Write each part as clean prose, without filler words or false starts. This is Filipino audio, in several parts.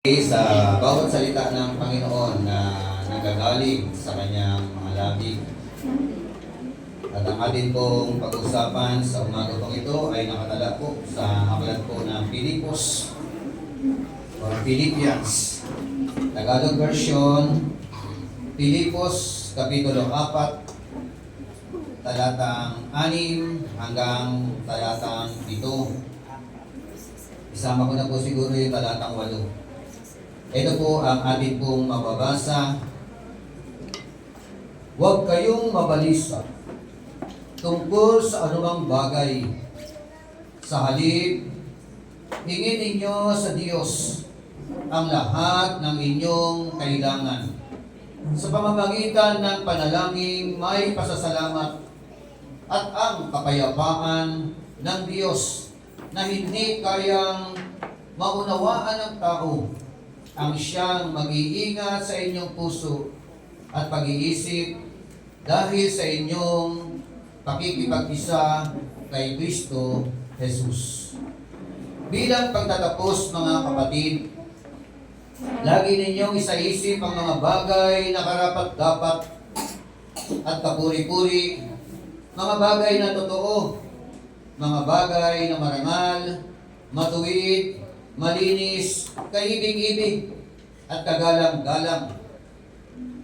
Sa bawat salita ng Panginoon na nagagaling sa kanyang mga labi. At ang atin pong pag-usapan sa umaga pong ito ay nakatala po sa aklat po ng Filipos or Philippians. Tagalog version, Filipos, Kapitulo 4, talatang 6 hanggang talatang 7. Isama ko na po siguro yung talatang 8. Ito po ang atin pong mababasa. Huwag kayong mabalisa tungkol sa anumang bagay. Sa halip, hingin ninyo sa Diyos ang lahat ng inyong kailangan. Sa pamamagitan ng panalangin may pasasalamat at ang kapayapaan ng Diyos na hindi kayang maunawaan ng tao ang siyang mag-iingat sa inyong puso at pag-iisip dahil sa inyong pakikipag-isa kay Kristo Jesus. Bilang pagtatapos, mga kapatid, lagi ninyong isaisip ang mga bagay na karapat-dapat at kapuri-puri, mga bagay na totoo, mga bagay na marangal, matuwid, malinis, kaibig-ibig, at kagalang-galang.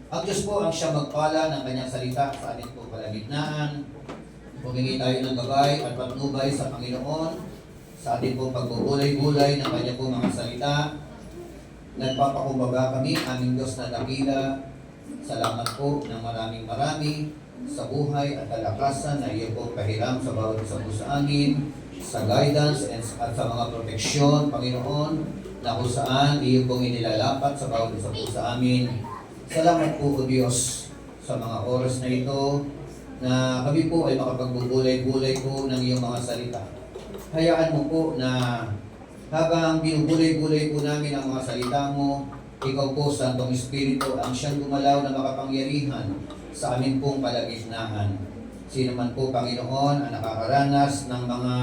Ang Diyos po ang siya magpala ng kanyang salita sa ating po kalagitnaan. Humingi tayo ng gabay at patnubay sa Panginoon sa ating po pagbubulay-bulay ng kanyang po mga salita. Nagpapakumbaba kami, aming Diyos na dakila. Salamat po ng marami sa buhay at kalakasan na iyo po pahiram sa bawat isa po sa amin, sa guidance at sa mga proteksyon, Panginoon, na kung saan iyo pong inilalapat sa bawat isa po sa amin. Salamat po, O Diyos, sa mga oras na ito na kami po ay makapagbubulay-bulay po ng iyong mga salita. Hayaan mo po na habang binubulay-bulay po namin ang mga salita mo, ikaw po, Santong Espiritu, ang siyang gumalaw na makapangyarihan sa amin pong palagitnaan. Sino man po, Panginoon, ang nakakaranas ng mga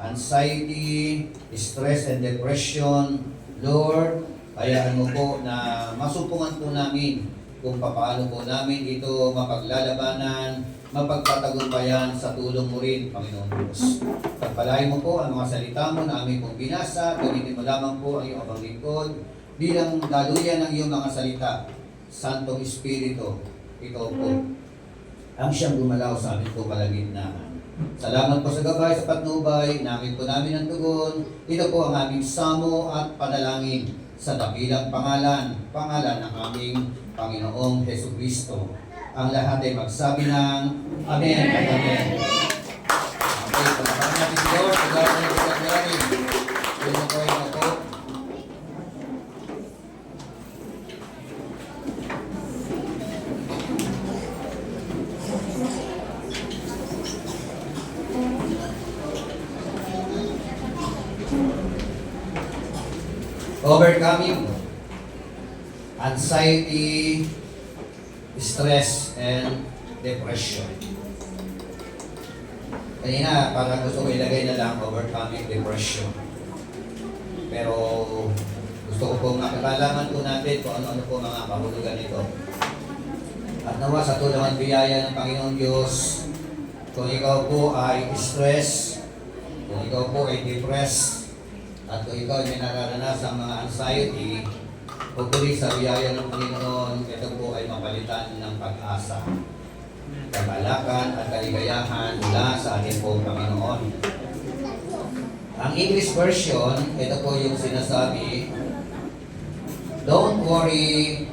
anxiety, stress, and depression, Lord, hayaan mo po na masupungan po namin kung paano po namin ito mapaglalabanan, mapagtatagumpayan sa tulong mo rin, Panginoon Diyos. Pagpalain mo po ang mga salita mo na aming pong binasa, gamitin mo lamang po ang iyong abang lingkod bilang daluyan ng iyong mga salita. Santong Espiritu, ikaw po ang siyang gumalaw sa amin po kalagitnaan. Salamat po sa gabay, sa patnubay, namin po namin ang tugon. Ito po ang aming samo at panalangin sa dakilang pangalan ng aming Panginoong Jesucristo. Ang lahat ay magsabi ng Amen at Amen. Okay, pagkakaan natin si Lord, pagkakaan natin si Lord, tulong ko rin ako. Overcoming anxiety, stress, and depression. Kanina, parang gusto ko ilagay na lang overcoming depression. Pero gusto ko pong makakalaman po natin kung ano-ano po mga kahulugan nito. At nawa sa tulungan biyaya ng Panginoong Diyos, kung ikaw po ay stress, kung ikaw po ay depressed, at kung ikaw ay nararanasan mga anxiety, pagpuli sa biyaya ng Panginoon, ito po ay mapalitan ng pag-asa, kabalakan at kaligayahan mula sa ating po Panginoon. Ang English version, ito po yung sinasabi, don't worry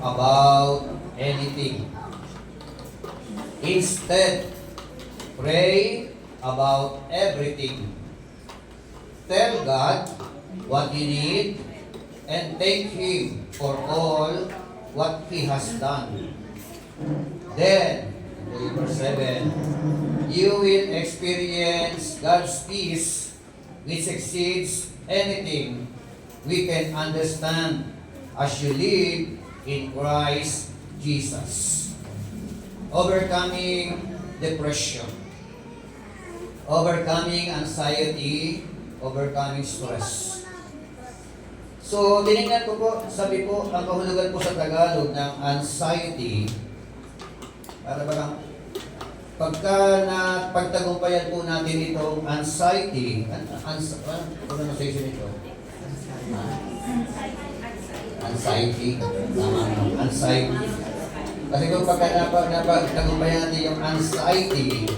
about anything. Instead, pray about everything. Tell God what you need and thank Him for all what He has done. Then, verse 7, you will experience God's peace which exceeds anything we can understand as you live in Christ Jesus. Overcoming depression, overcoming anxiety, overcoming stress. So, tinignan ko po, sabi po, ang kahulugan po sa Tagalog ng anxiety, para bang pagtagumpayan po natin itong anxiety, pronunciation ito? Anxiety. Tama, anxiety. Kasi kung napagtagumpayan natin yung anxiety,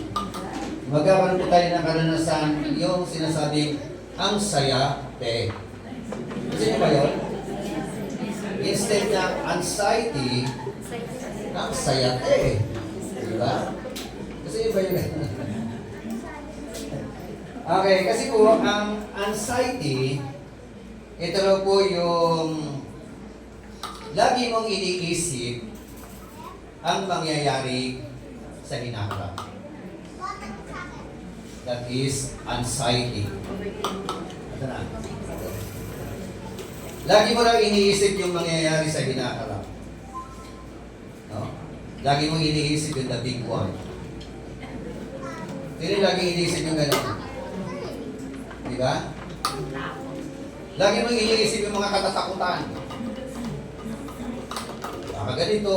magkakaroon po tayo ng karanasan yung sinasabing ang saya, te. Kasi niyo ba yun? Instead ng anxiety, ang saya, te. Diba? Kasi iba yun. Okay, kasi po ang anxiety, ito raw po yung lagi mong iniisip ang mangyayari sa hinaharap. That is anxiety. Ito na. Lagi mo lang iniisip yung mangyayari sa hinaharap. No? Lagi mong iniisip yung the big one. Sino lagi iniisip yung gano'n? Di ba? Lagi mong iniisip yung mga katatakutan. Baka ganito,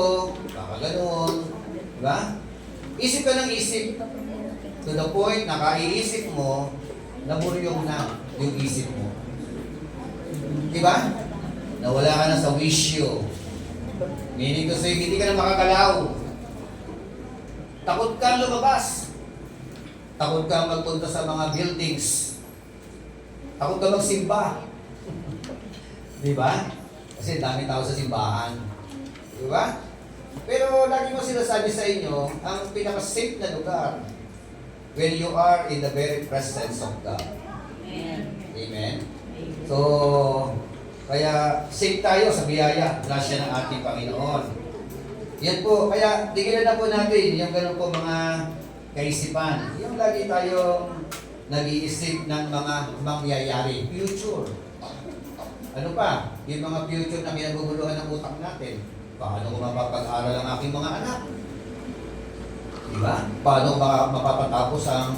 baka gano'n. Di ba? Isip ka ng isip. To the point na kaiisip mo, naburyong na yung isip mo. Di ba? Nawala ka na sa wisyo. Meaning to say, hindi ka na makagalaw. Takot kang lumabas. Takot kang magpunta sa mga buildings. Takot kang magsimba. Di ba? Kasi dami tao sa simbahan. Di ba? Pero lagi mo sinasabi sa inyo, ang pinaka-safe na lugar when you are in the very presence of God. Amen. Amen? So, kaya safe tayo sa biyaya, grasya ng ating Panginoon. Yan po, kaya tigilan na po natin yung ganun po mga kaisipan. Yung lagi tayong nag-iisip ng mga mangyayari, future. Ano pa? Yung mga future na kinaguguluhan ng utak natin. Paano ko mapapag-aral ang aking mga anak? Diba? Paano mapapatapos ang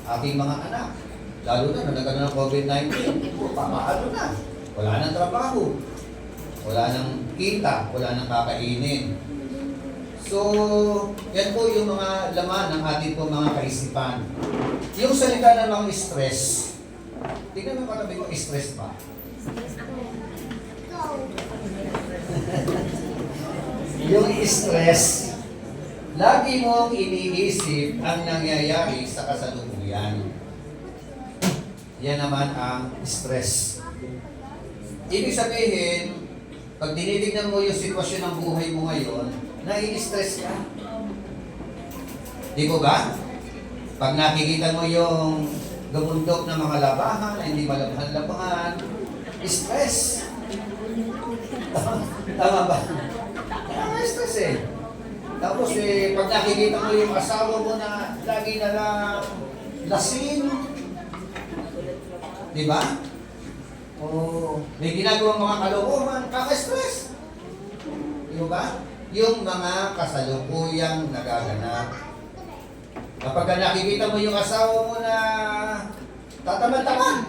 ating mga anak? Lalo na nagkaroon ng COVID-19. Paano na? Wala nang trabaho. Wala nang kita. Wala nang kakainin. So, yan po yung mga laman ng ating po mga kaisipan. Yung salita ng mga stress, tingnan mo katabi ko, stress ba? Yung stress, lagi mong iniisip ang nangyayari sa kasalukuyan. Yan naman ang stress. Ibig sabihin, pag tinitignan mo yung sitwasyon ng buhay mo ngayon, nai-stress ka. Di ba ba? Pag nakikita mo yung gumundok ng mga labahan, hindi malabhan-labahan, stress. Tama ba? Kaya stress eh. Tapos pag nakikita mo yung asawa mo na lagi na lang lasing, di ba? O may ginagawang mga kalokohan, kaka-stress. Di ba? Yung mga kasalukuyang nagaganap. Kapag nakikita mo yung asawa mo na tatamad-tamad,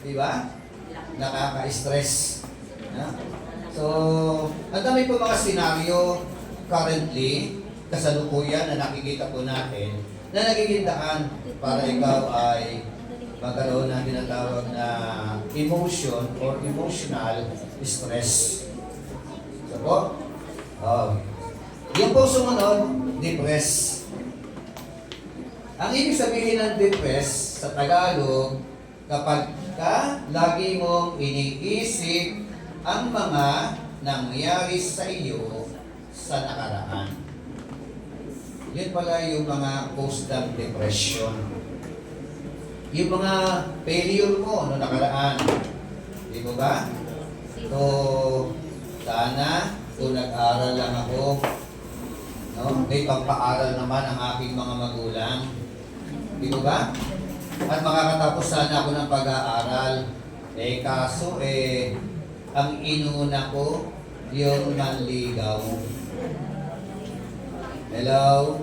di ba? Nakaka-stress. So, ang dami po mga senaryo currently, kasalukuyan na nakikita po natin na nagiging daan para ikaw ay magkaroon ng tinatawag na emotion or emotional stress. So po, yung po sumunod, depress. Ang ibig sabihin ng depress sa Tagalog, kapag lagi mong iniisip ang mga nangyari sa iyo sa nakaraan. Yun pala yung mga post-up depression. Yung mga failure mo no nakaraan. Di ba ba? So, sana kung nag-aral lang ako, no, may pagpaaral naman ang aking mga magulang. Di ba ba? At makakatapos sana ako ng pag-aaral. Kaso ang inuna ko, yung manligaw. Hello?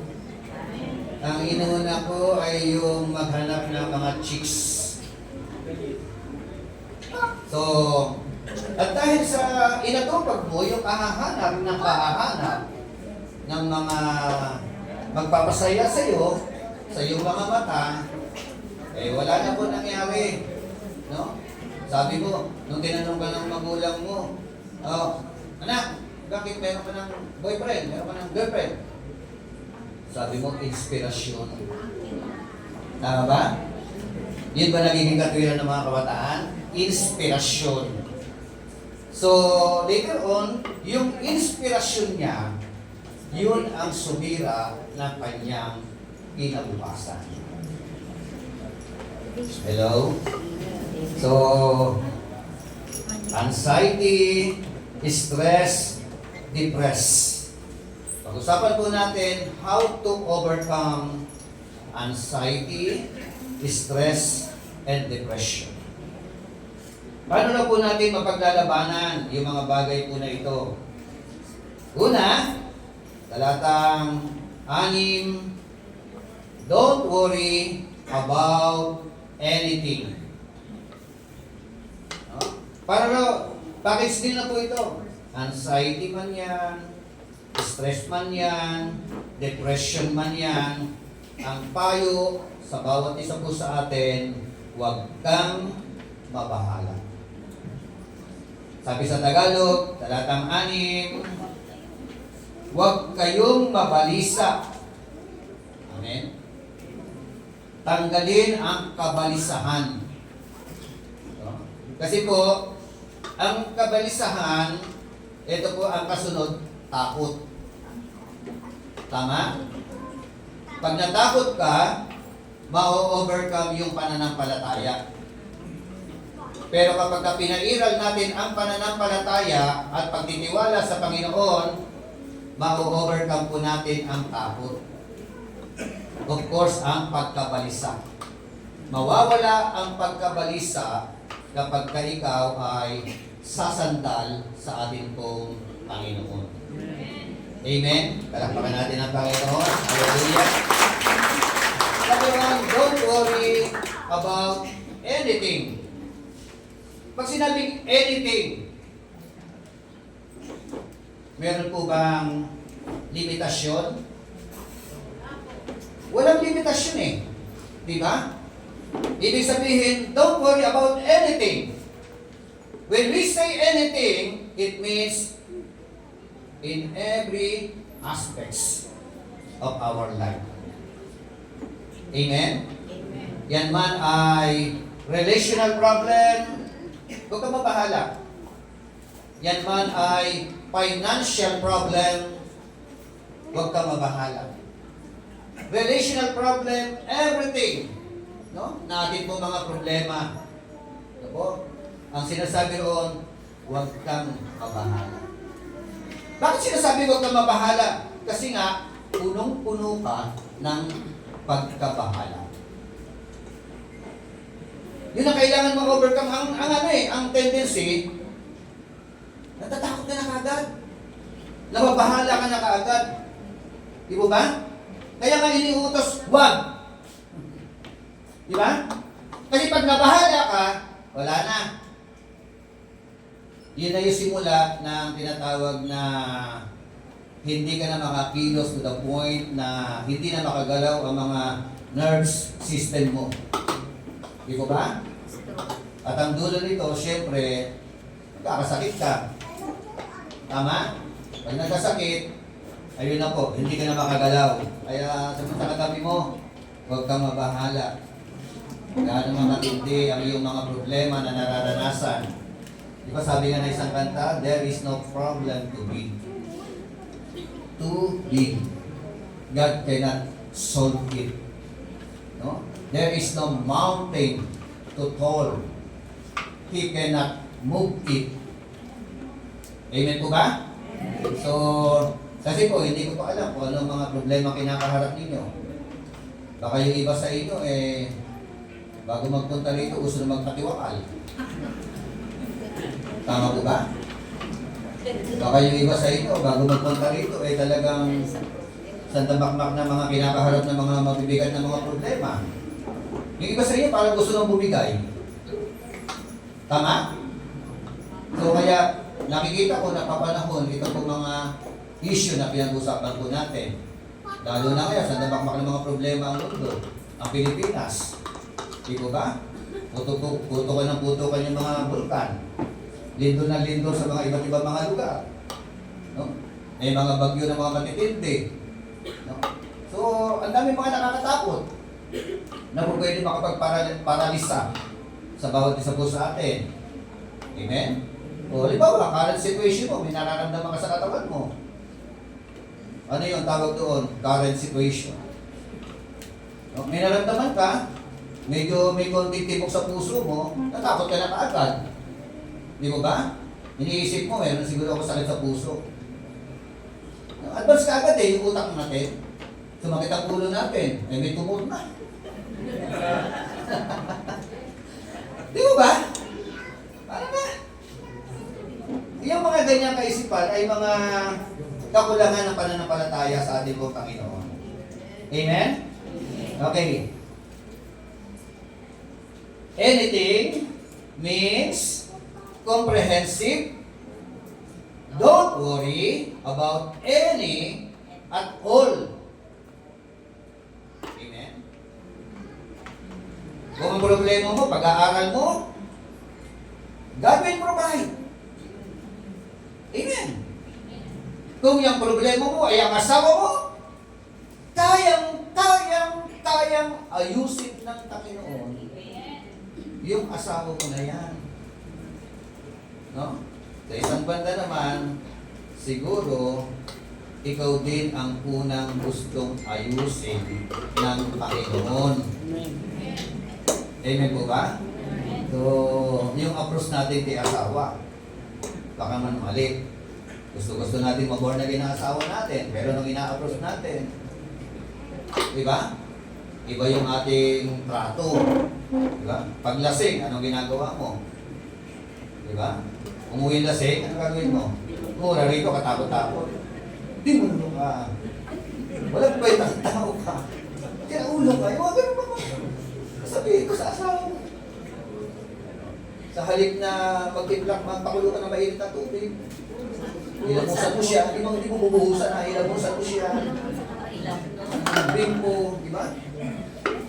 Ang inuna ko ay yung maghanap ng mga chicks. So, at dahil sa inatupag mo yung kahahanap ng mga magpapasaya sa iyo, sa iyong mga mata, eh wala na po nangyari. No? Sabi mo, nung tinanong ka ng magulang mo, oh, anak, bakit meron ka ng boyfriend, meron ka ng girlfriend? Sabi mo, inspirasyon. Tama ba? Yun ba nagiging katwiran ng mga kabataan? Inspirasyon. So, later on, yung inspirasyon niya, yun ang sumira ng kanyang kinabukasan. Hello? So, anxiety, stress, depress. Pag-usapan po natin how to overcome anxiety, stress, and depression. Paano na po natin mapaglalabanan yung mga bagay po na ito? Una, talatang 6, don't worry about anything. No? Para raw, package din na po ito. Anxiety man yan, stress man yan, depression man yan, ang payo sa bawat isa po sa atin, huwag kang mabahala. Sabi sa Tagalog, talatang 6, huwag kayong mabalisa. Amen? Tanggalin ang kabalisahan. No? Kasi po, ang kabalisahan, ito po ang kasunod, takot. Tama? Pag natakot ka, ma-overcome yung pananampalataya. Pero kapag pinairal natin ang pananampalataya at pagtitiwala sa Panginoon, ma-overcome po natin ang takot. Of course, ang pagkabalisa. Mawawala ang pagkabalisa kapag ikaw ay sasandal sa ating pong Panginoon. Amen? Palakpakan natin ang Panginoon. Hallelujah. Everyone, don't worry about anything. Pag sinabing anything, meron po bang limitasyon? Walang limitasyon eh. Di ba? Ibig sabihin, don't worry about anything. When we say anything, it means in every aspects of our life. Amen? Amen. Yan man ay relational problem, huwag kang mabahala. Yan man ay financial problem, huwag kang mabahala. Relational problem, everything. No? Natin po mga problema. Ano po? Ang sinasabi roon, huwag kang mabahala. Bakit sinasabi huwag kang mabahala? Kasi nga, punong-puno ka ng pagkabahala. Yun ang kailangan mong overcome. Ang tendency, natatakot ka na kaagad. Nababahala ka na kaagad. Di ba ba? Kaya nga iniutos, wag. Di ba? Kasi pag nabahala ka, wala na. Yun na yung simula ng tinatawag na hindi ka na makakilos to the point na hindi na makagalaw ang mga nerves system mo. Di ba ba? At ang dulo nito, syempre, magkakasakit ka. Tama? Pag nagkasakit, ayun na po, hindi ka na makagalaw. Kaya sabi sa katabi mo, huwag kang mabahala. Gaano matindi ang iyong mga problema na nararanasan. Di ba sabi nga na isang kanta, there is no problem too big. Too big. God cannot solve it. No? There is no mountain to tall. He cannot move it. Amen po ba? So, kasi po, hindi ko pa alam kung anong mga problema kinakaharap ninyo. Baka yung iba sa inyo, bago magpunta rito, gusto na magpatiwakal. Tama po ba? Baka yung iba sa inyo, bago magpunta rito, talagang sandamakmak na mga kinakaharap na mga mabibigat na mga problema. Yung iba sa inyo, parang gusto nang bumigay. Tama? So kaya nakikita ko napapanahon ito po mga issue na pinag-usapan po natin. Lalo na kaya sa nabakmak ng mga problema ang mundo, ang Pilipinas. Di po ba? Putukan yung mga bulkan. Lindo na lindo sa mga iba't ibang mga lugar. No? May mga bagyo na mga matitindi. No? So, ang dami mga nakakatakot na po pwede makapagparalisa sa bawat isa po sa atin. Amen? O, halimbawa, current situation mo, may nararamdaman ka sa katawan mo. Ano yung tawag doon? Current situation. No? May nararamdaman ka, medyo may konting tibok sa puso mo, natakot ka na kaagad. Di mo ba? Iniisip mo, meron siguro ako sakit sa puso. Advance ka agad eh, yung utak natin. Sumakit ang ulo natin, may tumor na. Di mo ba? Parang na. Yung mga ganyang kaisipan ay mga kakulangan ng pananampalataya sa ating pong Panginoon. Amen? Okay. Anything means comprehensive. Don't worry about any at all. Amen? Kung ang problema mo, pag-aaral mo, God will provide. Amen? Kung yung problema mo ay ang asawa mo, kayang ayusin ng Panginoon yung asawa mo na yan. No? Sa isang banda naman, siguro, ikaw din ang unang gustong ayusin ng Panginoon. Amen po ba? So, yung approach natin kay asawa, baka man mali. Gusto natin mag-born again ang asawa natin, pero nung ina-approach natin, di ba? Iba yung ating trato. Di ba? Pag lasing, anong ginagawa mo? Di ba? Umuwi lasing, ano gagawin mo? Mura rito, katakot-takot. Di mo nung ka. Walang kwenta ang tao ka. Kaya ulo ka. Yung ganun ba? Sabihin ko sa asawa mo. Sa halip na magtiplak, magpakulo ka ng mainit na tubig. Ilamusan mo siya. Di mo bubuhusan na. Ilamusan mo siya. Bring mo. Di ba?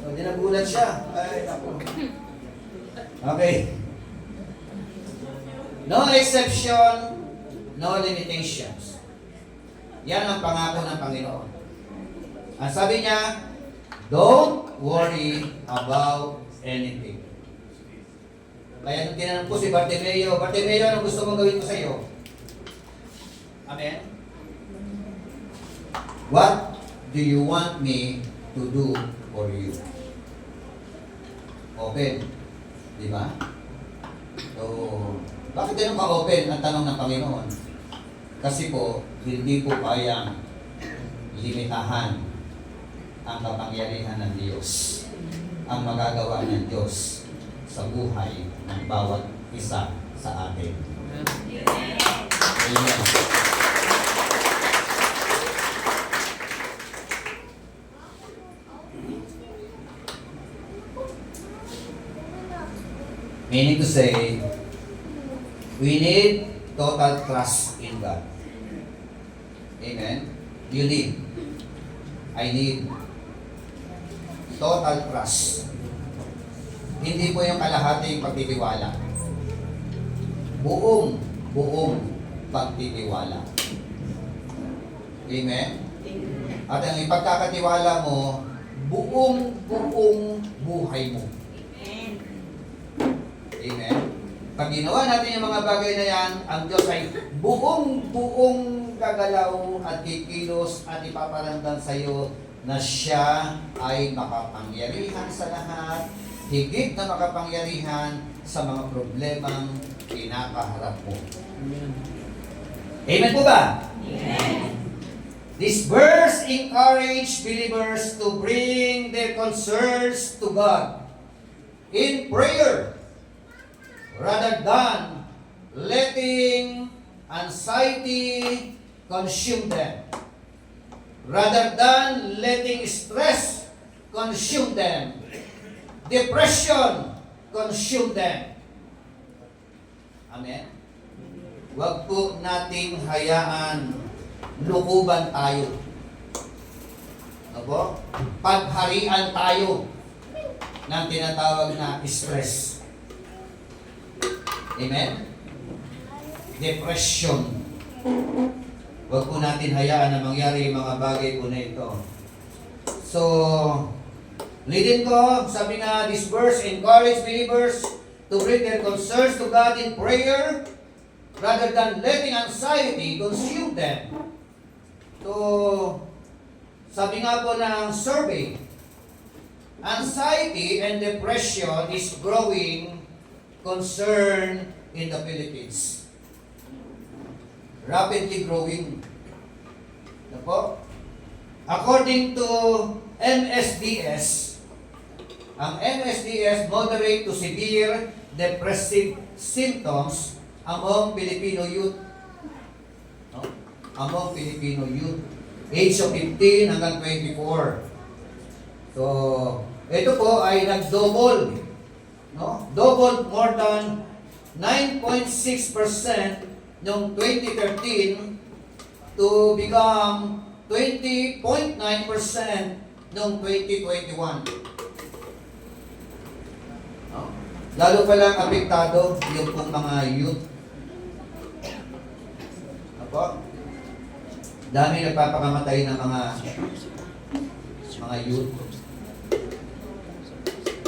So, di nagulat siya. Ay, ako. Okay. No exception, no limitations. Yan ang pangako ng Panginoon. Ang sabi niya, don't worry about anything. Kaya nung tinanong ko si Bartimeo, Bartimeo, anong gusto mong gawin ko sa iyo? Amen? What do you want me to do for you? Open. Di ba? So, bakit ganun ka-open ang tanong ng Panginoon? Kasi po, hindi po kayang limitahan ang kapangyarihan ng Diyos, ang magagawa ng Diyos sa buhay ng bawat isa sa atin. Amen. Meaning to say, we need total trust in God. Amen? You need. I need. Total trust. Hindi po yung kalahating pagtitiwala. Buong pagtitiwala. Amen? At ang ipagkakatiwala mo, buong buhay mo. Amen? Pag ginawa natin yung mga bagay na yan, ang Diyos ay buong gagalaw at kikilos at ipaparamdam sa iyo na siya ay makapangyarihan sa lahat, higit na makapangyarihan sa mga problemang kinakaharap mo. Amen po ba? Amen. This verse encourages believers to bring their concerns to God in prayer, rather than letting anxiety consume them. Rather than letting stress consume them. Depression consume them. Amen? Huwag po nating hayaan lukuban tayo. Opo? Pagharian tayo ng tinatawag na stress. Amen? Depression. Huwag po natin hayaan na mangyari yung mga bagay po na ito. So, leading ko, sabi nga, this verse encourage believers to bring their concerns to God in prayer rather than letting anxiety consume them. So, sabi nga po ng survey, anxiety and depression is growing concern in the Philippines. Rapidly growing. Ano po? According to MSDS, ang MSDS, moderate to severe depressive symptoms among Filipino youth. No? Among Filipino youth. Age of 15 hanggang 24. So, ito po ay nag-double. No? Double more than 9.6% noong 2013 to become 20.9% noong 2021. No? Lalo palang apektado yung pong mga youth. Apo? Dami nagpapakamatay ng mga youth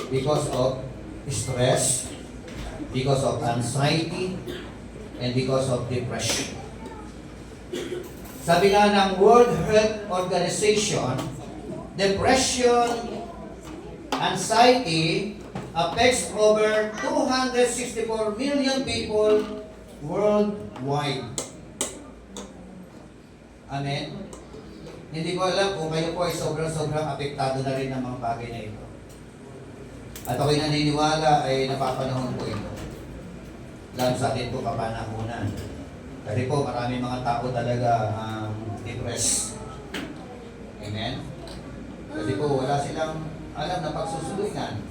because of stress, because of anxiety, and because of depression. Sabi nga ng World Health Organization, depression, anxiety affects over 264 million people worldwide. Amen? Hindi ko alam kung kayo po ay sobrang apektado na rin ng mga bagay na ito. At ako'y naniniwala ay napapanahon ko ito. Lalo sa atin po kapanahunan. Kasi po maraming mga tao talaga depressed. Amen? Kasi po wala silang alam na pagsusulungan,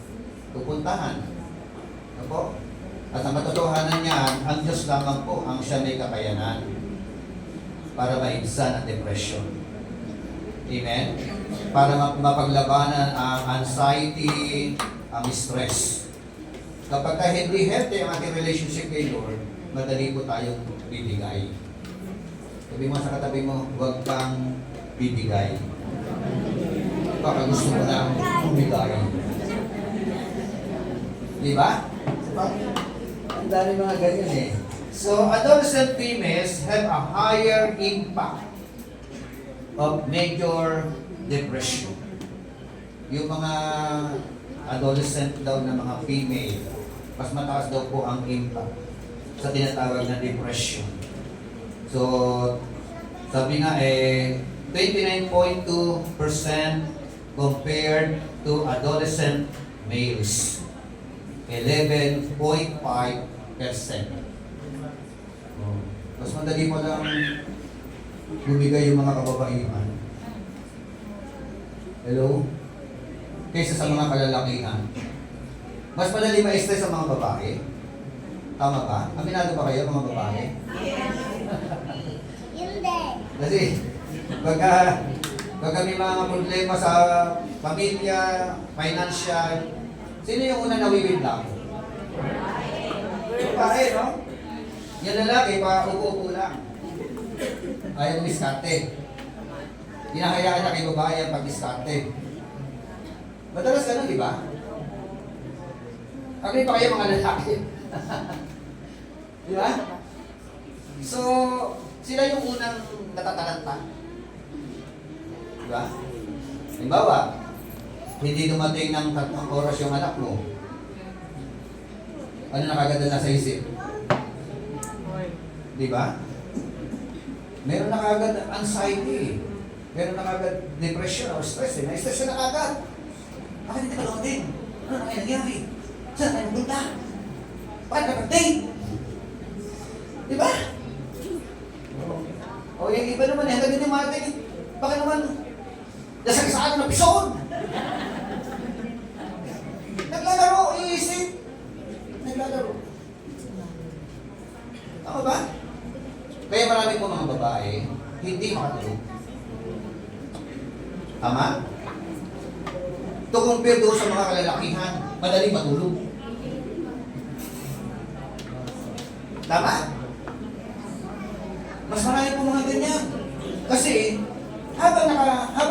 pupuntahan. Ano po? At ang katotohanan niyan, ang Diyos lamang po ang siya may kakayanan para maibsan ang depression. Amen? Para mapaglabanan ang anxiety, ang stress. Kapag hindi healthy ang ating relationship kay Lord, madali po tayong bibigay. Sabi mo sa katabi mo, huwag kang bibigay. Baka gusto mo lang bumigay. Di ba? Ang dami mga ganyan eh. So, adolescent females have a higher impact of major depression. Yung mga adolescent daw na mga female, mas mataas daw po ang impact sa tinatawag na depression. So, sabi nga 29.2% compared to adolescent males. 11.5%. Mas madali mo lang bumigay yung mga kababaihan. Hello? Kaysa sa mga kalalakihan. Mas madali ma-stress sa mga babae. Tama ba? Aminado ba kayo mga babae? Hindi. Kasi pagka may mga problema sa pamilya, financial, sino yung una nawiwindang? Babae, no? Yan lalaki, pa-upo-upo lang. Ayaw diskarte. Hinahayaan niya kay babae ang pag-diskarte. Madalas ganun, di ba? Agree pa kayo mga lalaki? Di ba? So, sila yung unang natatalanta. Di ba? Halimbawa, hindi dumating ng 3 oras yung anak mo. Ano na kagad na sa isip? Di ba? Meron na kagad anxiety. Meron na kagad depression or stress. Na-stress na kagad. Bakit hindi ka dumating? Ano na kayo nangyari? Saan tayo pupunta? Bakit ka nag-date? Di ba? O yung iba naman hanggang hindi dumating. Bakit naman nasagasaan ng episode? Naglalaro, iisip. Naglalaro. Tama ba? Kaya marami po mga babae, hindi makatulog. Tama? To compare doon sa mga kalalakihan, madaling matulog. Tama? Mas marami po mga ganyan. Kasi, habang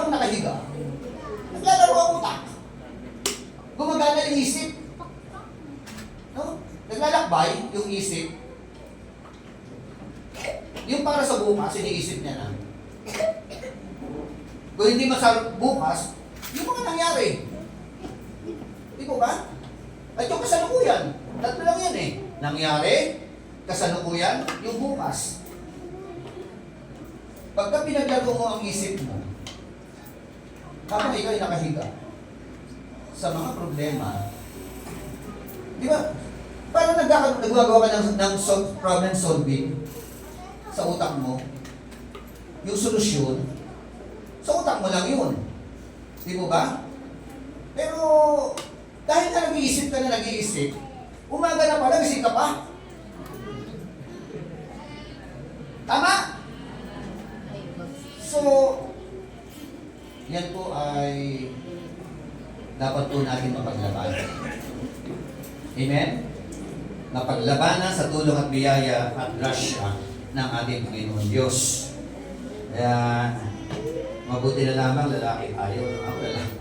nakahiga, naglalaro ang utak. Gumagana yung isip. No? Naglalakbay yung isip. Yung para sa bukas, iniisip niya na. Kung hindi masarap bukas, yung mga nangyari. Di po ba? At yung kasalukuyan, tatlo lang yan eh. Nangyari, kasalukuyan, yung bukas. Pagka pinaglaro mo ang isip mo, habang ikaw ay nakahiga sa mga problema, di ba? Parang nagagawa ka ng problem solving sa utak mo. Yung solusyon, sa utak mo lang yun. Di mo ba? Pero, dahil na nag-iisip, umaga na pala, gising ka pa. Tama? So, yan po ay dapat po natin mapaglabanan. Amen? Mapaglabanan sa tulong at biyaya at grasya ng ating Panginoon Diyos. Kaya, mabuti na lamang lalaki tayo. Ako lalaki.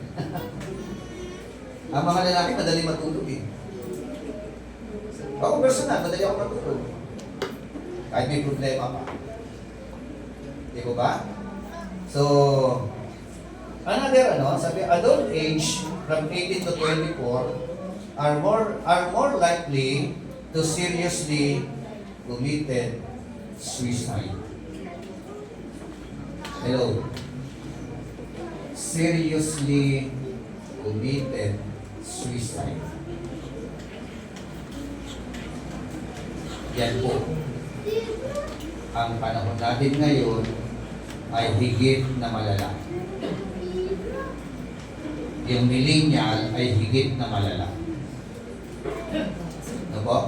Ang mga lalaki, madali matulog eh. Ako personal, madali ako matulog. Kahit may problema pa. Di ko ba? So, another sabi, adult age from 18 to 24 are more likely to seriously committed suicide. Hello. Seriously committed suicide. Yan po. Ang panahon natin ngayon ay higit na malala. Yung millennial ay higit na malala. Ano po?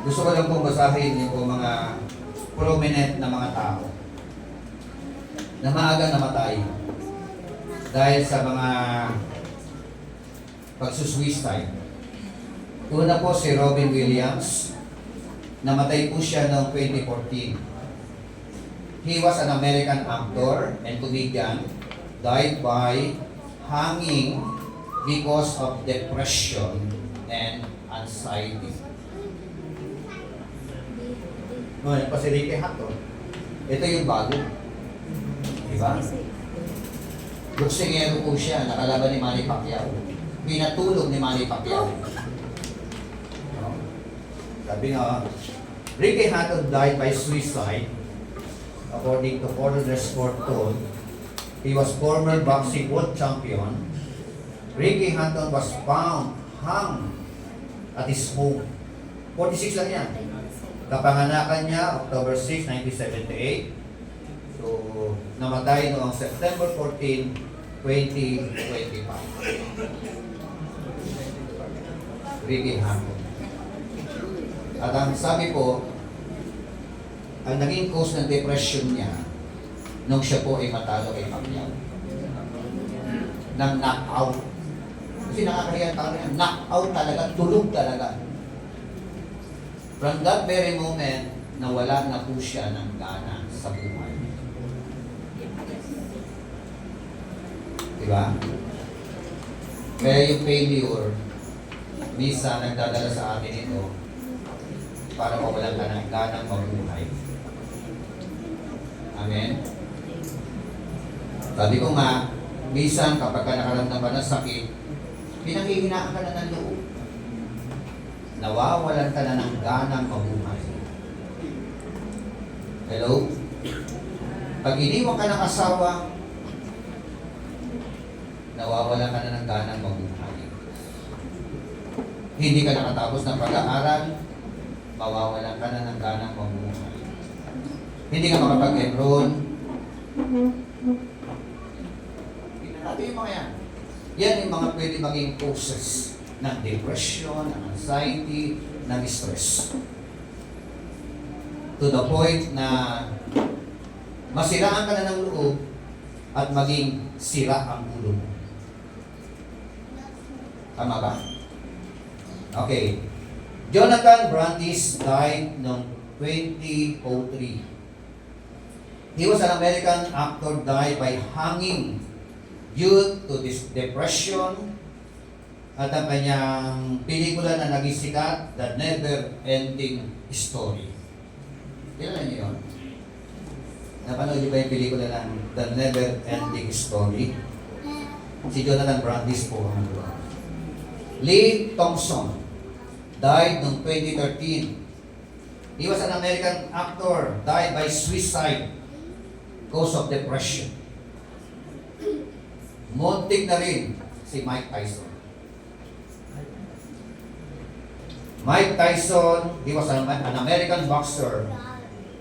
Gusto ko lang pong basahin yung mga prominent na mga tao na maaga namatay dahil sa mga pagsusuicide. Una po si Robin Williams. Namatay po siya noong 2014. He was an American actor and comedian, died by hanging because of depression and anxiety. No, yan pa si Ricky Hatton. Ito yung bago. Diba? Boksingero po siya, nakalaban ni Manny Pacquiao. Pinatulog ni Manny Pacquiao. No? Sabi nga, Ricky Hatton died by suicide. According to Foreign Sport told, he was former boxing world champion. Ricky Hatton was found hung at his home. 46 lang yan. Kapanganakan niya, October 6, 1978. So, namatay noong September 14, 2025. Ricky Hatton. At ang sabi po, ang naging cause ng depression niya nung siya po ay matalo kay Pacquiao. Nang knockout. Kasi nakakahiyan tao niya, knockout talaga, tulog talaga. From that very moment, nawala na po siya ng gana sa buhay. Diba? Kaya yung failure, misa nagdadala sa atin ito para mawalan ka ng ganang mabuhay. Amen? Sabi ko nga, minsan kapag ka nakaramdam ka ng sakit, pinanghihinaan ka na ng loob. Nawawalan ka na ng ganang mabuhay. Hello? Pag iniwan ka ng asawa, nawawalan ka na ng ganang mabuhay. Hindi ka nakatapos ng pag-aaral, mawawalan ka na ng ganang mabuhay. Hindi ka makapag-enroll. Tingnan natin yung mga yan. Yan yung mga pwede maging causes ng depression, ng anxiety, ng stress. to the point na masiraan ka na ng loob at maging sira ang ulo mo. Tama ba? Okay. Jonathan Brandis died noong 2003. He was an American actor, died by hanging due to this depression. At ang kanyang pelikula na naging sikat, The Never Ending Story. Kailan niyo yun? Napanood niyo ba yung pelikula ng The Never Ending Story? Si Jonathan Brandis po ang nagawa. Lee Thompson died noong 2013. He was an American actor, died by suicide cause of depression. Muntik na rin si Mike Tyson. Mike Tyson, he was an American boxer,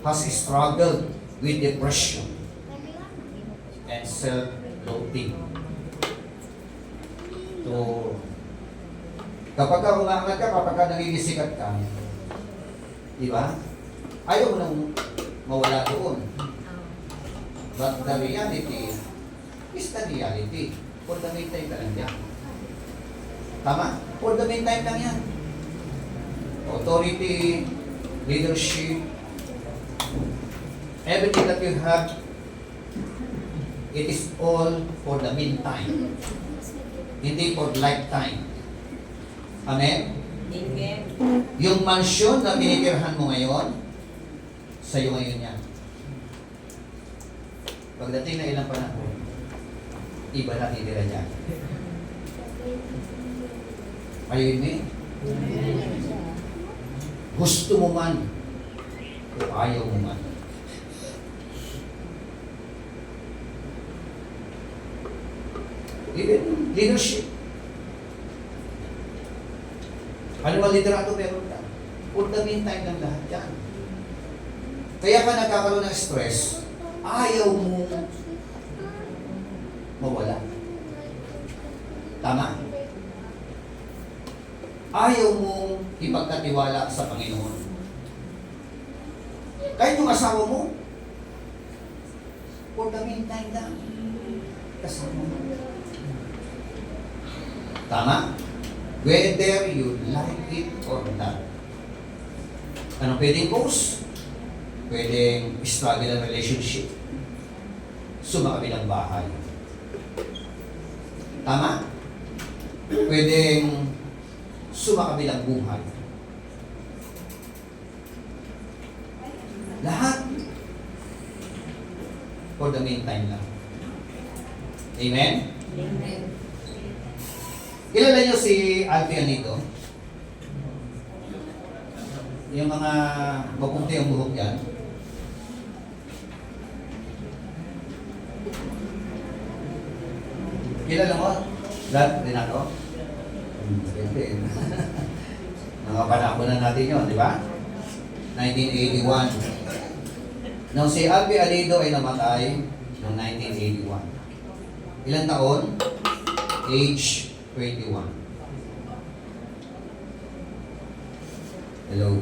has struggled with depression and self-loathing. So, kapag ka umaangat ka, kapag ka nangigisikat ka, di ba? Ayaw mo nang mawala doon. But the reality is the reality. For the meantime ka lang yan. Tama? For the meantime lang yan. Authority, leadership, everything that you have, it is all for the meantime. Hindi for lifetime. Amen? Amen. Yung mansyon na tinitirhan mo ngayon, sa'yo ngayon yan. Pagdating na ilang panahon, iba na titira dyan. Are you with me? Gusto mo man, o ayaw mo man. Even leadership. Ano ba liderato meron ka? For the meantime lang lahat yan. Kaya ka nagkakaroon ng stress, ayaw mo mawala. Tama? Ayaw mo ipagkatiwala sa Panginoon. Kahit yung asawa mo, for the meantime lang, kasama mo. Tama? Whether you like it or not. Anong pwedeng cause? Pwedeng struggle ang relationship. Sumakabilang bahay. Tama? Pwedeng sumakabilang buhay. Lahat for the meantime lang. Amen? Amen. Kilala niyo si Alfie Anito? Yung mga maputi ang buhok yan. Kilala mo? Dad, Renato? Siyempre. Mga panahon na natin yun, di ba? 1981. Nung si Alfie Anito ay namatay noong 1981. Ilang taon? Age 21. Hello.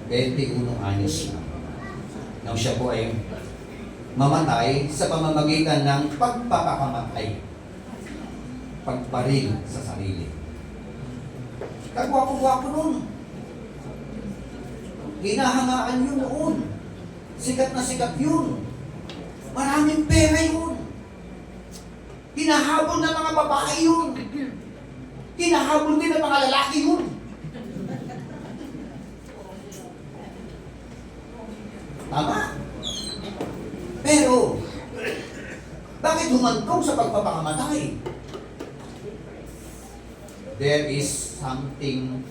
21 anyos na. Nang siya po ay mamatay sa pamamagitan ng pagpapakamatay. Pagbaril sa sarili. Kagwapo-gwapo nun. Hinahangaan yun noon. Sikat na sikat yun. Maraming pera yun. Hinahabol ng mga babae yun. Hinahabol din ng mga lalaki yun. Tama? Pero, bakit humantong sa pagpapakamatay? There is something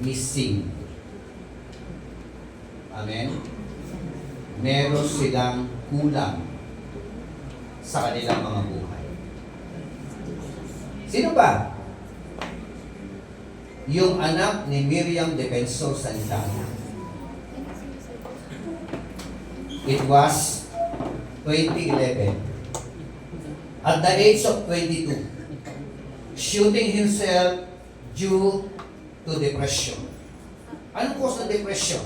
missing. Amen? Meron silang kulang sa kanilang mga buhay. Sino ba? Yung anak ni Miriam Defensor Santana. It was 2011. At the age of 22, shooting himself due to depression. Anong cause ng depression?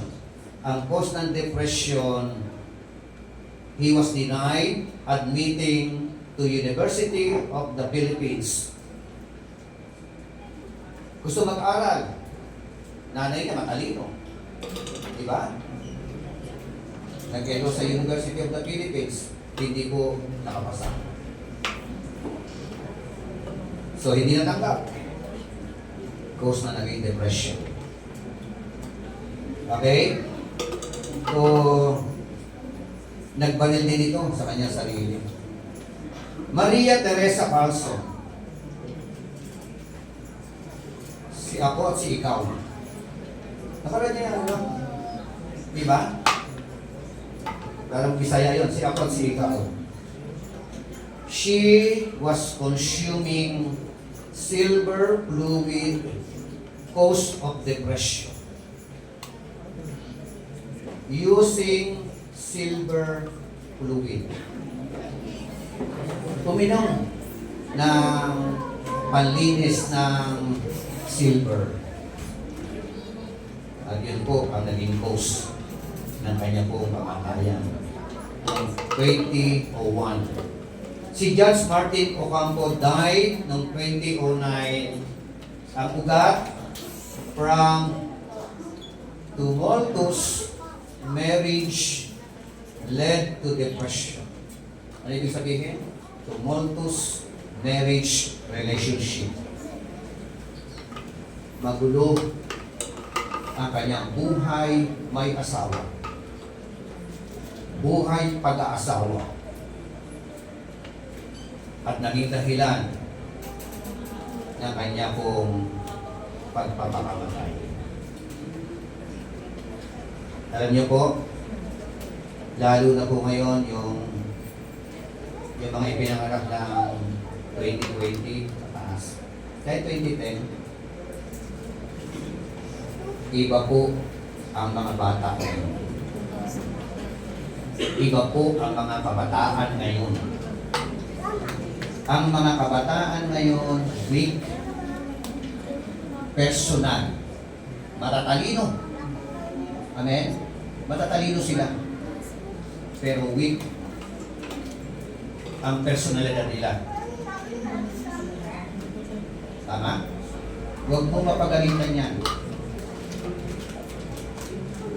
ang cause ng depression, he was denied admitting to University of the Philippines. Gusto mag-aral. Nanay niya matalino. Diba? Nag-enroll sa University of the Philippines, hindi po nakapasa. So, hindi natanggap. Cause na naging depression. Okay? So, nagbanil din ito sa kanyang sarili. Maria Teresa Carlson. Si ako at si ikaw. Nakaraan niya ano? Diba? Parang Bisaya yun. Si ako at si ikaw. She was consuming silver fluid cause of depression. Using silver fluid. Uminom ng panlinis ng silver. At yun po ang naging cause ng kanya pong kamatayan noong 2001. Si Judge Martin Ocampo died noong 2009. Ang ugat from tumultuous marriage led to depression. Ano ibig sabihin? Tumultuous marriage relationship. Magulo ang kanyang buhay may asawa. Buhay pag-aasawa. At naging dahilan ng kanya pong pagpapakamatay. Alam niyo po, lalo na po ngayon yung mga ipinangarap ng 2020 pataas. Kahit 2010, iba po ang mga bata ngayon. Iba po ang mga kabataan ngayon. Ang mga kabataan ngayon, weak, personal, matatalino. Amen? Matatalino sila. Pero weak ang personalidad nila. Tama? Huwag mo mapagalitan yan.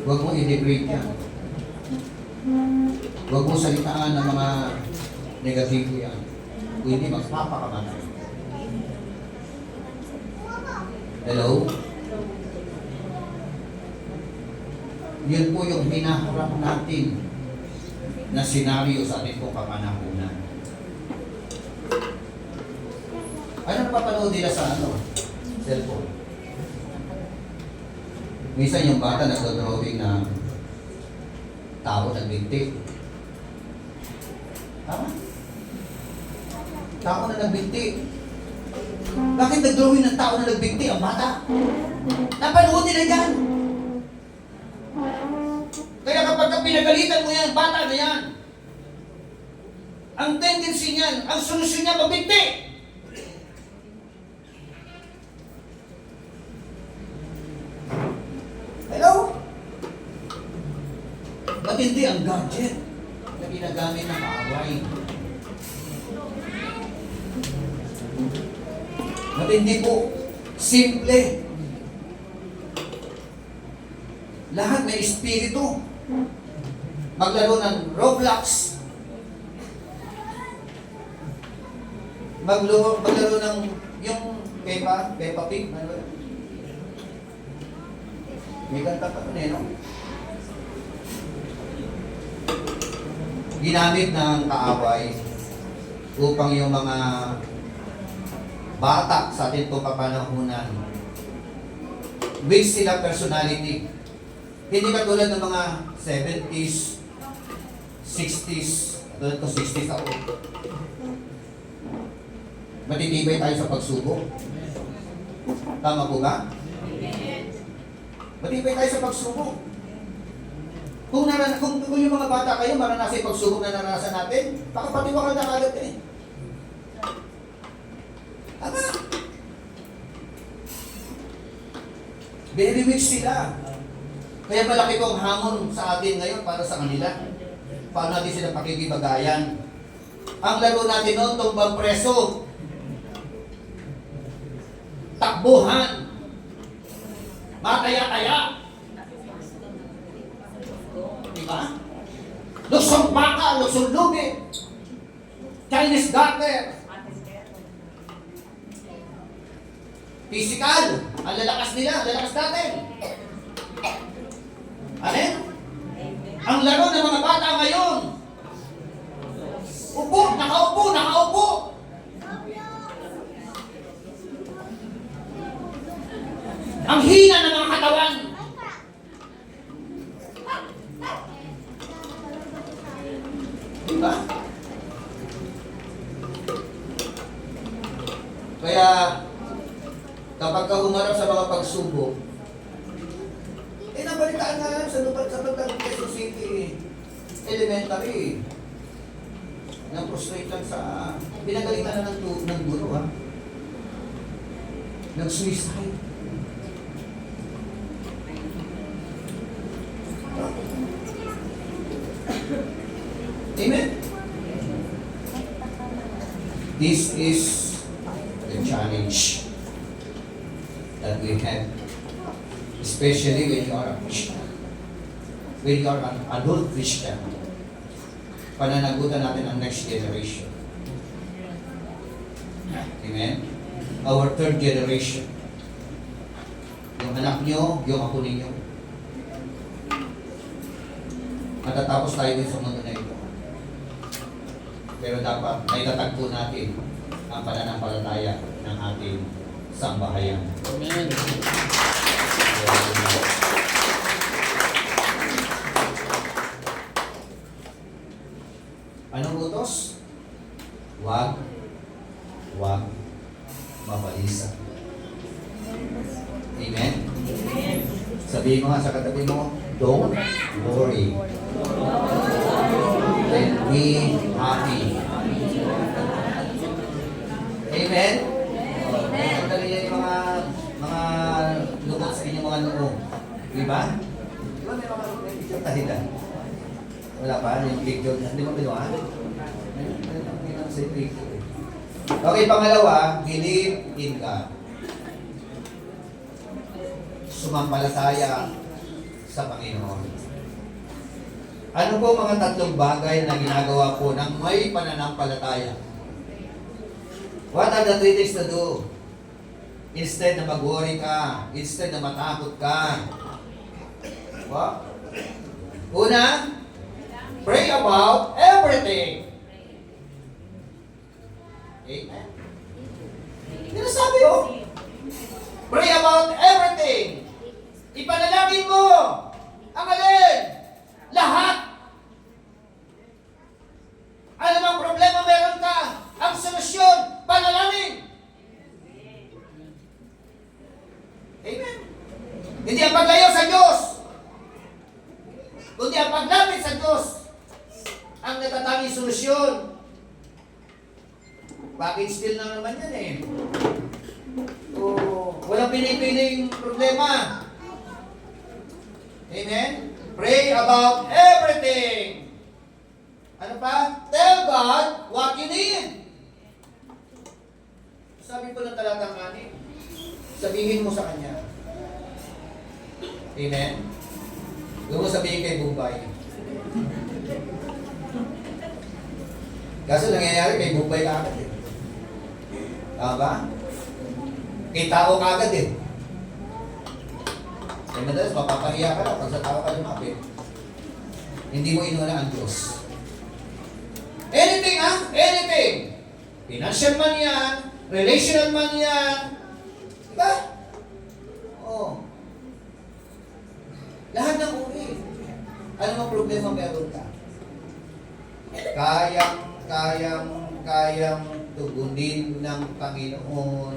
Huwag mo i-degrade yan. Huwag mo salitaan ng mga negatibo yan. Kung hindi, magpapakamatay. Hello? Yun po yung hinaharap natin na senaryo sa ating pong kapanahunan. Ano napapanood nila sa cellphone? Minsan yung bata nagdodrawing na tao nagbinti. Tama? Tao na nagbinti. Bakit nagdrawing ng tao na nagbinti ang bata? Napanood nila yan. Kaya kapag pinagalitan mo yan, bata na yan. Ang tendency niyan, ang solusyon niya magbinti. Hello? Matindi ang gadget na ginagamit ng kaaway. Matindi po. Simple. Lahat may espiritu. Maglaro ng Roblox. Maglaro ng yung Peppa Pig. Ano ba? May kanta pa ito no? Ginamit ng kaaway upang yung mga bata sa ating pong kapanahunan, weak sila personality. Hindi katulad ng mga 70s, 60s, katulad ko 60s ako. Matitibay tayo sa pagsubok. Tama po ba? Matibay tayo sa pagsubok. Kung yung mga bata kayo, maranasan yung pagsubok na naranasan natin, baka patiwakal na kalat eh. Tama. Very weak sila. Kaya malaki po ang hamon sa atin ngayon para sa kanila. Paano natin sila pakikibagayan? Ang laro natin noon, tumbang preso. Takbuhan. Mataya-taya. Diba? Lusong baka, lusong lubi. Chinese garter. Physical. Ang lalakas nila, ang lalakas natin. Amen? Ang laro ng mga bata ngayon. Upo, nakaupo, nakaupo. Ang hina ng mga katawan. Diba? Kaya, kapag ka humarap sa mga pagsubok, nabalitaan nga lang sa lupat sa Quezon City Elementary. Nang-prostrate lang sa... Pinagalitan na ng guro, ha? Nag-suicide. Amen? This is the challenge that we have, especially when you are a Christian. When you are an adult Christian, pananagutan natin ang next generation. Amen? Our third generation. Yung anak nyo, yung apo ninyo. Matatapos tayo din sa mundo na ito. Pero dapat, naitatag po natin ang pananampalataya ng ating sambahayan. Amen. Anong utos? Huwag mabalisa. Amen? Sabihin mo nga sa katabi mo, don't worry. Let be happy. Amen? Ang dali yan yung mga lukot sa inyong mga noo. Diba? Diba may mga picture tahilan? Wala pa? Yung picture, hindi mo pinuha? Hindi lang sa picture. Okay, pangalawa, believe in God. Sumampalataya sa Panginoon. Ano po mga tatlong bagay na ginagawa po ng may pananampalataya? What are the three things to do? Instead na mag-worry ka, instead na matakot ka. What? Una, pray about everything. Amen. Hindi sabi ko. Pray about everything. Ipanalangin mo. Ang alin? Lahat. Ano mang problema meron ka? Ang solusyon, panalangin. Amen. Hindi ang paglayo sa Diyos, kundi ang paglapit sa Diyos ang natatanging solusyon. Package deal na naman yan eh. Walang pinipiling problema. Amen? Pray about everything. Ano pa? Tell God what you need. Sabi po ng talatang 6, sabihin mo sa Kanya. Amen? Huwag mo sabihin kay Bumbay. Kaso nangyayari kay Bumbay ka agad eh. Tama ba? Kay tao ka agad eh. Kaya madalas mapapahiya ka lang pag sa tao ka lumapit. Hindi mo inuna ang Diyos. Anything ha? Anything. Financial man yan, relational man yan. Diba? Oo. Lahat ng uri. Ano mang problema meron ka? Kayang tugunin ng Panginoon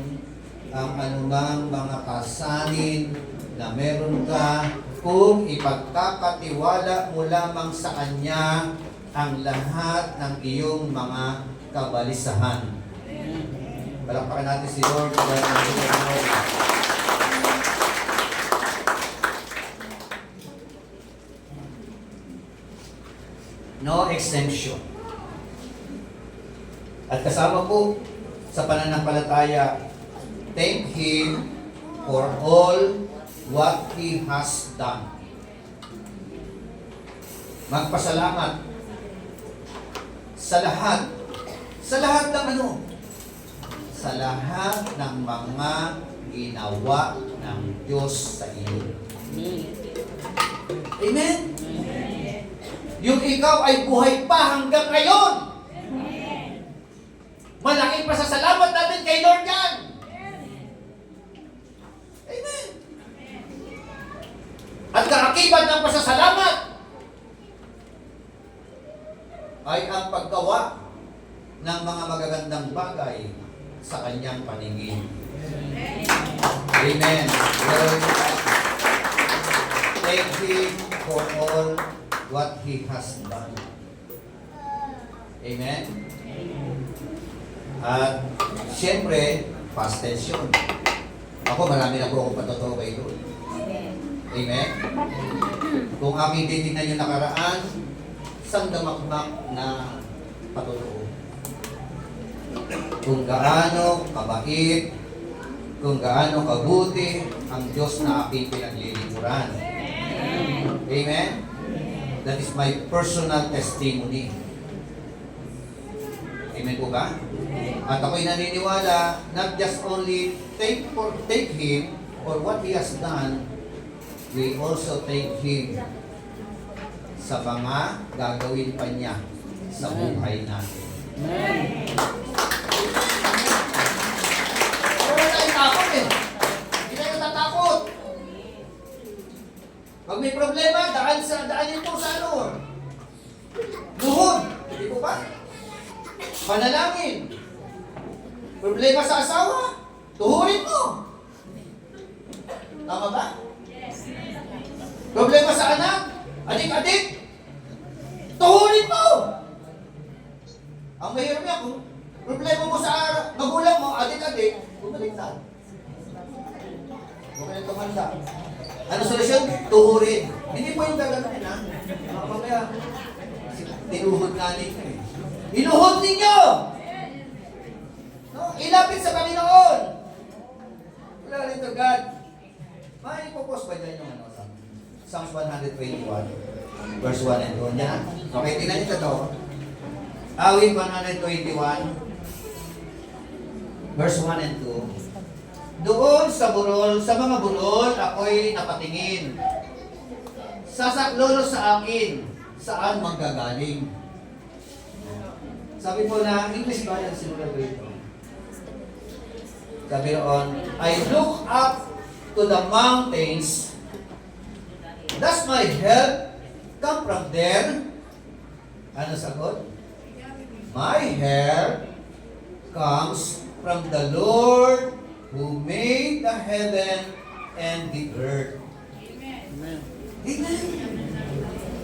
ang anumang mga kasanin na meron ka kung ipagkakatiwala mo lamang sa Kanya ang lahat ng iyong mga kabalisahan. Palakpakan natin si Lord. No exemption. At kasama po sa pananampalataya, thank Him for all what He has done. Magpasalamat sa lahat ng ano? Sa lahat ng mga ginawa ng Diyos sa iyo. Amen? Yung ikaw ay buhay pa hanggang ngayon. Malaking pasasalamat natin kay Lord yan. Amen. At kaakibat ng pasasalamat ay ang paggawa ng mga magagandang bagay sa kanyang paningin. Amen. Lord, thank Him for all what He has done. Amen. At siyempre, past tense yun. Ako, marami na po akong patotoo kay Lord. Amen. Kung aking titignan yung nakaraan, isang damakmak na patotoo. Kung gaano kabait, kung gaano kabuti ang Diyos na aking pinaglilingkuran. Amen? That is my personal testimony. Amen po ba? At ako'y naniniwala, not just only take Him for what He has done, we also thank Him sa mga gagawin pa niya sa buhay natin. Amen. Wala tayong takot eh. Hindi tayo natatakot. Pag may problema, daanin po sa ano? Luhod. Hindi po ba? Panalangin. Problema sa asawa, tuhurin mo. Tama ba? Problema sa anak, adik-adik, tuhurin mo. Ang mahirap niya, kung problema mo sa magulang mo, adik-adik, bumaliktad. Huwag ka nang tumanda. Ano solusyon? Tuhurin. Hindi mo yung gagawin, ha? Mamaya, tinuhod nga ninyo eh. Inuhod ninyo! No? Ilapit sa Panginoon! Glory to God. May ipopos ba dyan yung ano? Psalms 121, verse 1 and 2. Yan. Okay, tingnan nyo ito. Awit 121, verse 1 and 2. Doon sa burol, sa mga burol, ako'y napatingin. Sasaklolo sa akin, saan manggagaling? Sabi po na, English ba yan sinulat ko ito? Sabi roon, I look up to the mountains. Does my help come from there? Ano sagot? My help comes from the Lord who made the heaven and the earth. Amen. Amen.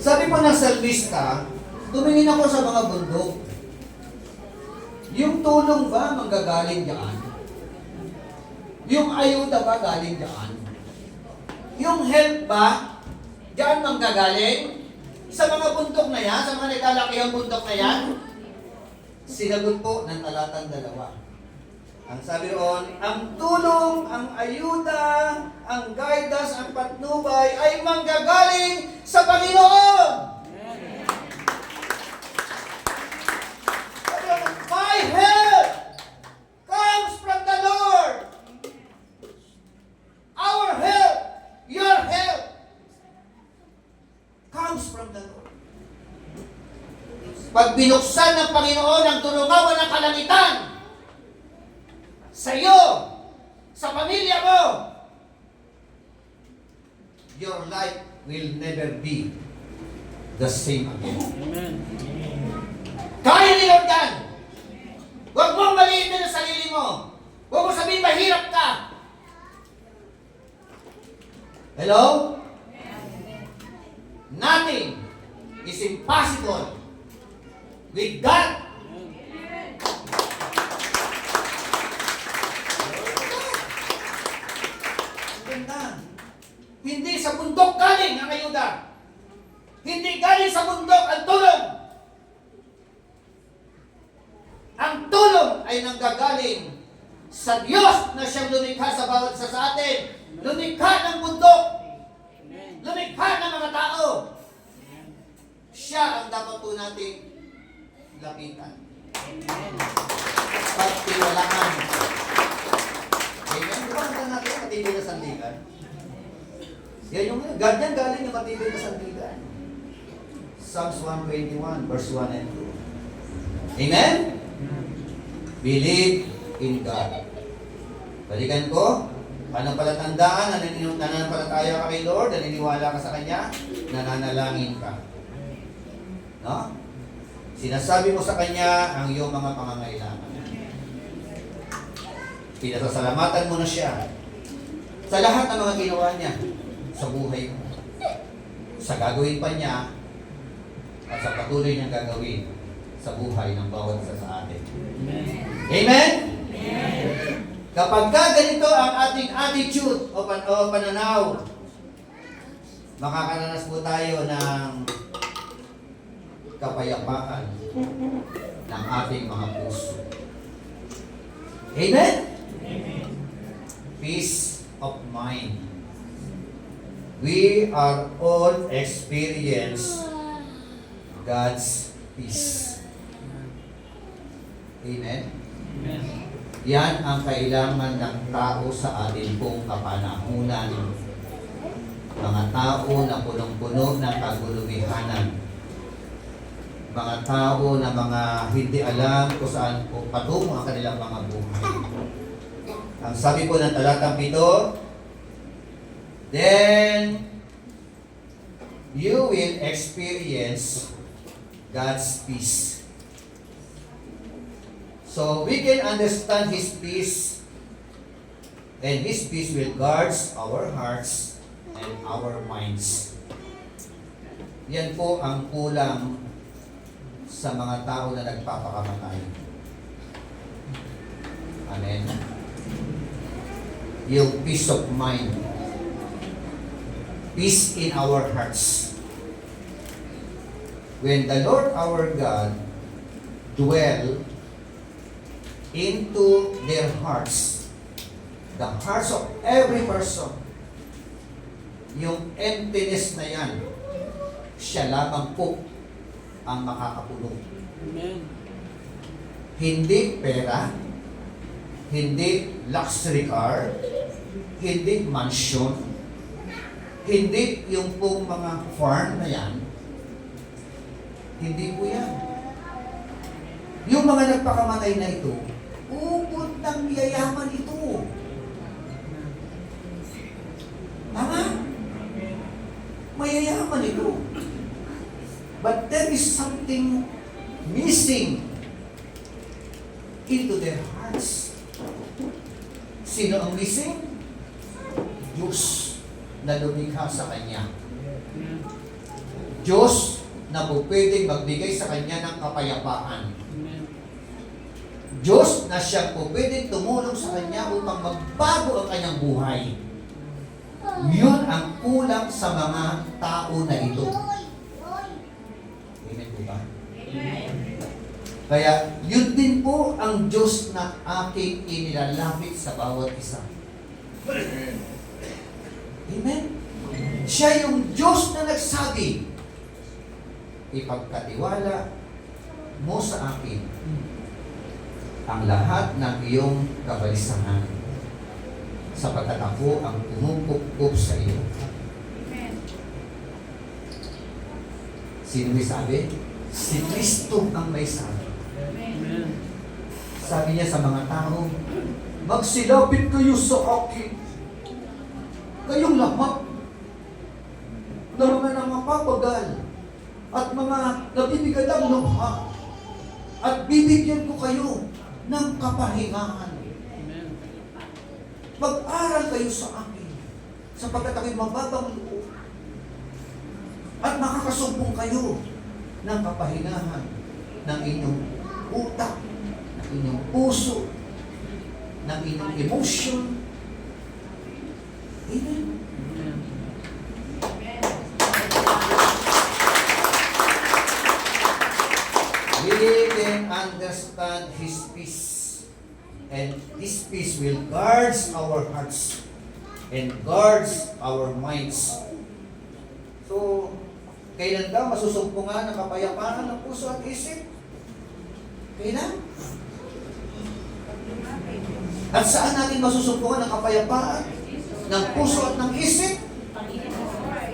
Sabi po ng salmista, tumingin ako sa mga bundok. Yung tulong ba manggagaling diyan? Yung ayuda ba galing diyan? Yung help ba diyan manggagaling? Sa mga bundok na yan, sa mga naglalakihang bundok na yan? Sinagot po ng talatang 2. Ang sabi roon, ang tulong, ang ayuda, ang guidance, ang patnubay ay manggagaling sa Panginoon. Sabi roon, my help comes from the Lord. Our help, your help, comes from the Lord. Pag binuksan ng Panginoon ang tulungawan ng kalangitan, sa iyo, sa pamilya mo, your life will never be the same again. Amen. Kaya ni Lord yan. Huwag mong maliitin ang sarili mo. Huwag mo sabihin mahirap ka. Hello? Nothing is impossible with God. Hindi sa bundok galing ang ayuda. Hindi galing sa bundok ang tulong. ay nanggagaling sa Diyos na siyang lumikha sa bawat isa sa atin. Lumikha ng bundok. Lumikha ng mga tao. Siya ang dapat po nating lapitan. Pagtiwalaan. Amen. Di ba hanggang natin matibay na sandigan? Yan yung ganyan galing yung matibay na sandigan. Psalms 121 verse 1 and 2. Amen? Believe in God. Balikan ko, panampalatandaan, nananampalataya ka kay Lord, naniniwala ka sa Kanya, nananalangin ka. No? Sinasabi mo sa Kanya ang iyong mga pangangailangan. Pinasasalamatan mo na siya sa lahat ng mga ginawa niya sa buhay mo. Sa gagawin pa niya at sa patuloy niyang gagawin sa buhay ng bawat isa sa atin. Amen? Kapag ganito ang ating attitude o pananaw, makakaranas po tayo ng kapayapaan ng ating mga puso. Amen? Peace of mind. We are all experience God's peace. Amen? Yan ang kailangan ng tao sa atin pong kapanahunan. Mga tao na punong-puno ng kagulumihanan. Mga tao na mga hindi alam kung saan po patungo ang kanilang mga buhay. Ang sabi po ng talatang 7, then you will experience God's peace. So we can understand His peace, and His peace will guard our hearts and our minds. Yan po ang kulang sa mga tao na nagpapakamatay. Amen. Yung peace of mind. Peace in our hearts. When the Lord our God dwell into their hearts, the hearts of every person, yung emptiness na yan, siya lamang po ang makakapulong. Amen. Hindi pera, hindi luxury car, hindi mansion, hindi yung pong mga farm na yan, hindi po yan. Yung mga nagpakamatay na ito, ubod ng yayaman ito. Tama? Mayayaman ito. But there is something missing into their hearts. Sino ang missing? Diyos na lumikha sa Kanya. Diyos na po pwedeng magbigay sa Kanya ng kapayapaan. Diyos na siya po pwedeng tumulong sa Kanya upang magbago ang kanyang buhay. Yun ang kulang sa mga tao na ito. Amen po ba? Kaya yun din po ang Diyos na aking inilalapit sa bawat isa. Amen? Siya yung Diyos na nagsabi, ipagkatiwala mo sa akin ang lahat ng iyong kabalisahan sapagkat ako ang tumupukpok sa iyo. Sino may sabi? Si Kristo ang may sabi. Sabi niya sa mga tao, magsilapit kayo sa akin. Kayong lahat na mga nangapapagal at mga nabibigadang lukha at bibigyan ko kayo ng kapahingahan. Mag-aral kayo sa akin sapagkat ako'y mababang loob at makakasumpong kayo ng kapahingahan ng inyong utak, ng inyong puso, ng inyong emotion. Amen. We can understand His peace. And this peace will guards our hearts and guards our minds. So, kailan daw masusumpungan ang kapayapaan ng puso at isip? Kailan? At saan natin masusumpungan ang kapayapaan ng puso at ng isip?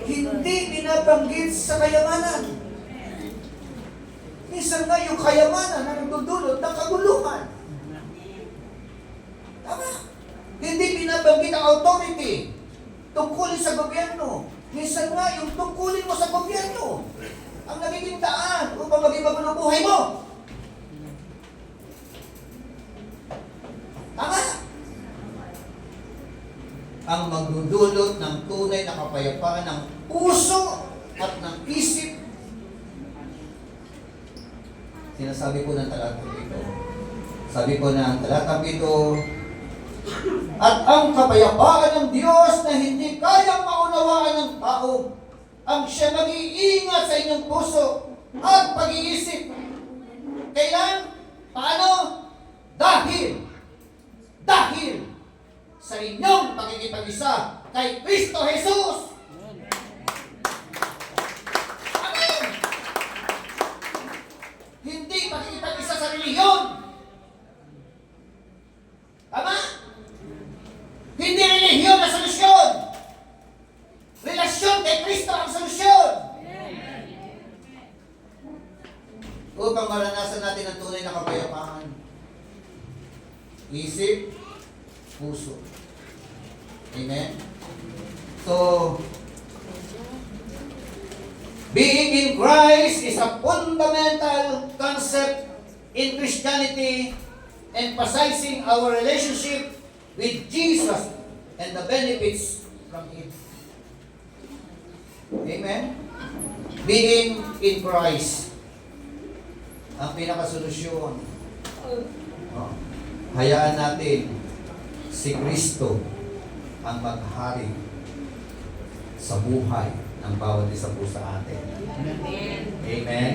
Hindi binabanggit sa kayamanan. Minsan nga yung kayamanan na nagdudulot ng kaguluhan. Tama? Hindi binabanggit ang authority tungkulin sa gobyerno. Minsan nga yung tungkulin mo sa gobyerno ang nagiging daan upang maging magulo buhay mo. Tama? Ang magdudulot ng tunay na kapayapaan ng puso at ng isip. Sinasabi po ng talatang ito. Sabi po ng talatang ito, at ang kapayapaan ng Diyos na hindi kayang maunawaan ng tao, ang siya mag-iingat sa inyong puso at pag-iisip. Kailan? Paano? Dahil sa inyong pagkikipag-isa kay Kristo Jesus. Amen! Hindi pagkikipag-isa sa reliyon. Tama? Hindi relihiyon ang solusyon. Relasyon kay Kristo ang solusyon. Upang maranasan natin ang tunay na kapayapaan. Isip, puso. Amen? So, being in Christ is a fundamental concept in Christianity, emphasizing our relationship with Jesus and the benefits from it. Amen? Being in Christ, ang pinakasolusyon. Oh. Hayaan natin si Kristo ang maghari sa buhay ng bawat isa po sa atin. Amen?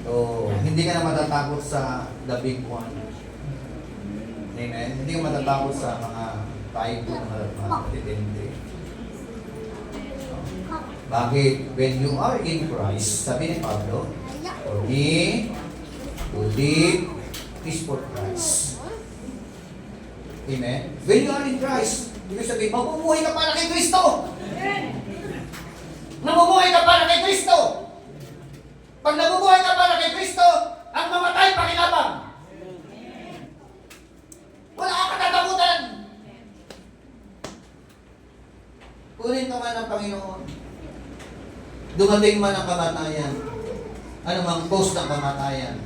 So, hindi ka na matatakot sa the big one. Amen? Hindi ka matatakot sa mga typo na matitindi. Bakit? When you are in Christ, sabi ni Pablo, for me to live is for Christ. Amen? When you are in Christ, ibig sabihin, mamumuhay ka para kay Kristo. Namumuhay ka para kay Kristo. Pag namumuhay ka para kay Kristo, ang mamatay pakinabang. Wala kang katatakutan. Kunin ka man ng Panginoon. Dumating man ang kamatayan. Anumang post ng kamatayan,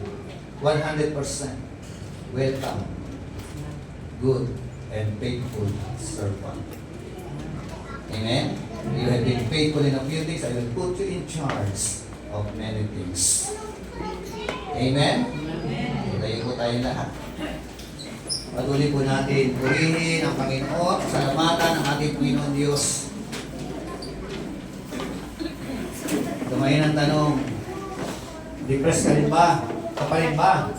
100% welcome. Good and faithful servant. Amen? You have been faithful in a few things, I will put you in charge of many things. Amen? Tayo po tayo lahat. Patuloy po natin purihin ang Panginoon, salamatan ang ating Panginoon Diyos. Tumayin ang tanong, depressed ka rin ba? Ka pa rin ba?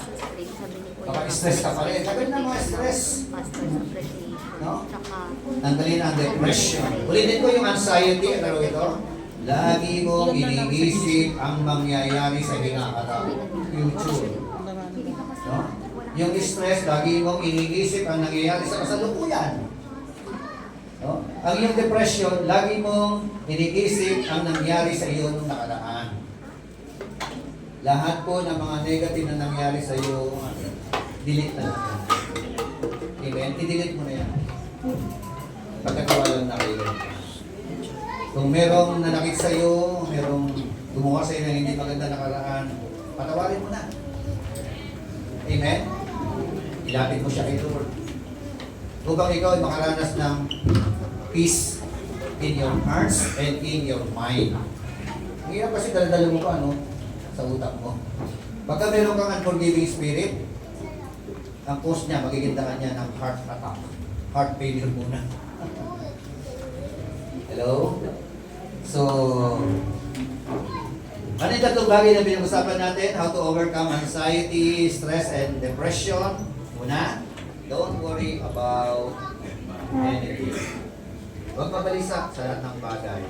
Kapag-stress ka pa rin. Sabi na mga stress. No? Tanggalin ang depression. Ulitin ko yung anxiety. Ano ito? Lagi mong iniisip ang mangyayari sa hinaharap. Future. No? Yung stress, lagi mong iniisip ang nangyayari sa kasalukuyan. No? Ang yung depression, lagi mong iniisip ang nangyari sa iyo nung nakaraan. Lahat po ng mga negative na nangyari sa iyo, delete na natin. Amen? I-delete mo na yan. Pagkakawalan na kayo. Kung merong nanakit sa iyo, merong gumawa sa iyo ng hindi maganda nakaraan, patawarin mo na. Amen? Ilapit mo siya kay Lord. Upang ikaw ay makaranas ng peace in your hearts and in your mind. Ang hirap kasi dala-dala mo pa, sa utak mo. Pagka meron kang unforgiving spirit, ang cause niya, magigindahan niya ng heart attack. Heart failure muna. Hello? So, ano yung tatlong bagay na pinag-usapan natin? How to overcome anxiety, stress, and depression. Una, Don't worry about anything. Huwag mabalisa sa lahat ng bagay.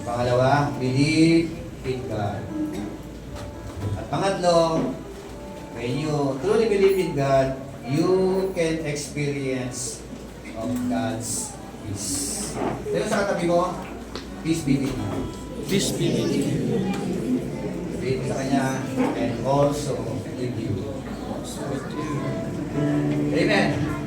Pangalawa, believe in God. At pangatlo, when you truly believe in God, you can experience of God's peace. Pero sa katabi mo, peace be with you. Peace be with you. Sabihin mo sa Kanya, and also with you. Amen.